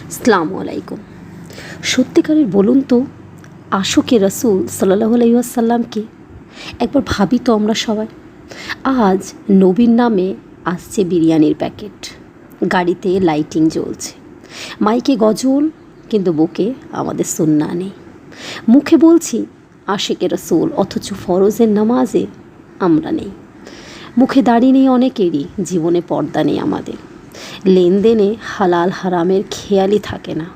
আসসালামু আলাইকুম। সত্যিকারের বলুন তো, আশিকে রাসূল সাল্লাল্লাহু আলাইহি ওয়াসাল্লামকে একবার ভাবি তো আমরা সবাই। আজ নবীর নামে আসছে বিরিয়ানির প্যাকেট, গাড়িতে লাইটিং জ্বলছে, মাইকে গজল, কিন্তু বুকে আমাদের সুন্নাহ নেই। মুখে বলছি আশিকে রাসূল, অথচ ফরজের নামাজে আমরা নেই। মুখে দাড়ি নেই অনেকেরই, জীবনে পর্দা নেই আমাদের। লেনদেনে হালাল হারামের খেয়ালই থাকে না।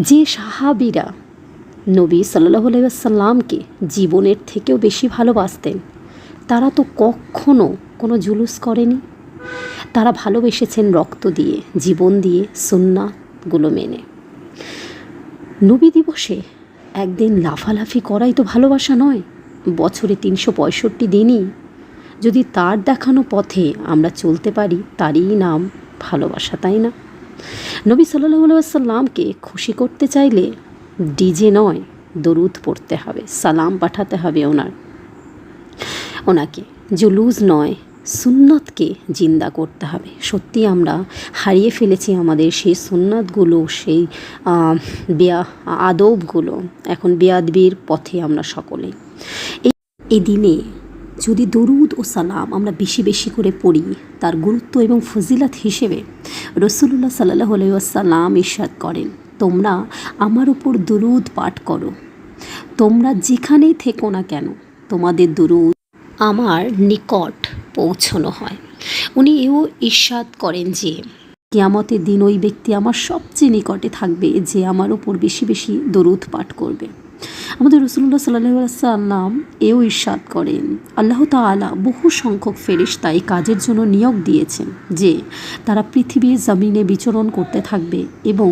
যে সাহাবীরা নবী সাল্লাল্লাহু আলাইহি ওয়াসাল্লামকে জীবনের থেকেও বেশি ভালোবাসতেন, তারা তো কখনো কোনো জুলুস করেনি। তারা ভালোবেসেছেন রক্ত দিয়ে, জীবন দিয়ে, সুন্নাহগুলো মেনে। নবী দিবসে একদিন লাফালাফি করাই তো ভালোবাসা নয়। বছরে 365 দিনই যদি তার দেখানো পথে আমরা চলতে পারি, তারই নাম ভালোবাসা, তাই না? নবী সাল্লাল্লাহু আলাইহি ওয়াসাল্লামকে খুশি করতে চাইলে ডিজে নয়, দরুদ পড়তে হবে, সালাম পাঠাতে হবে ওনাকে। জুলুস নয়, সুন্নতকে জিন্দা করতে হবে। সত্যি আমরা হারিয়ে ফেলেছি আমাদের সেই সুন্নতগুলো, সেই আদবগুলো। এখন বেয়াদবির পথে আমরা সকলেই। এই দিনে যদি দরুদ ও সালাম আমরা বেশি বেশি করে পড়ি, তার গুরুত্ব এবং ফজিলত হিসেবে রাসূলুল্লাহ সাল্লাল্লাহু আলাইহি ওয়াসাল্লাম ইরশাদ করেন, তোমরা আমার উপর দরুদ পাঠ করো, তোমরা যেখানেই থেকো না কেন, তোমাদের দরুদ আমার নিকট পৌঁছানো হয়। উনি এও ইরশাদ করেন যে কিয়ামতের দিন ওই ব্যক্তি আমার সবচেয়ে নিকটে থাকবে যে আমার উপর বেশি বেশি দরুদ পাঠ করবে। আমাদের রাসূলুল্লাহ সাল্লাল্লাহু আলাইহি ওয়াসাল্লাম এও ইরশাদ করেন, আল্লাহ তাআলা বহু সংখ্যক ফেরেশতা এই কাজের জন্য নিয়োগ দিয়েছেন যে তারা পৃথিবীর জমিনে বিচরণ করতে থাকবে এবং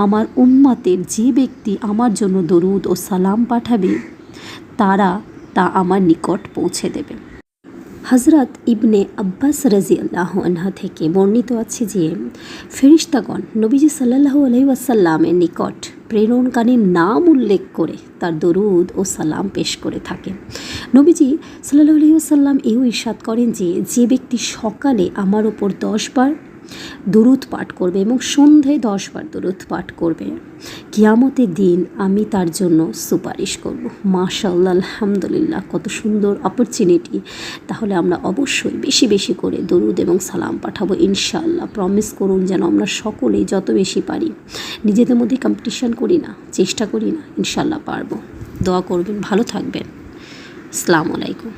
আমার উম্মতের যে ব্যক্তি আমার জন্য দরুদ ও সালাম পাঠাবে, তারা তা আমার নিকট পৌঁছে দেবে। হযরত ইবনে আব্বাস রাদিয়াল্লাহু আনহু থেকে বর্ণিত আছে যে ফেরেশতাগণ নবীজি সাল্লাল্লাহু আলাইহি ওয়াসাল্লামের নিকট প্রেরণকারীর নাম উল্লেখ করে তার দরুদ ও সালাম পেশ করে থাকেন। নবীজি সাল্লাল্লাহু আলাইহি ওয়াসাল্লাম এও ইরশাদ করেন যে যে ব্যক্তি সকালে আমার ওপর 10 বার দরুদ পাঠ করবে এবং সন্ধ্যায় 10 বার দরুদ পাঠ করবে, কিয়ামতের দিন আমি তার জন্য সুপারিশ করব। মাশাআল্লাহ, আলহামদুলিল্লাহ, কত সুন্দর অপরচুনিটি। তাহলে আমরা অবশ্যই বেশি বেশি করে দরুদ এবং সালাম পাঠাবো ইনশাআল্লাহ। প্রমিস করুন যেন আমরা সকলেই যত বেশি পারি, নিজেদের মধ্যে কম্পিটিশন করি না, চেষ্টা করি না, ইনশাআল্লাহ পারবো। দোয়া করবেন, ভালো থাকবেন। আসসালামু আলাইকুম।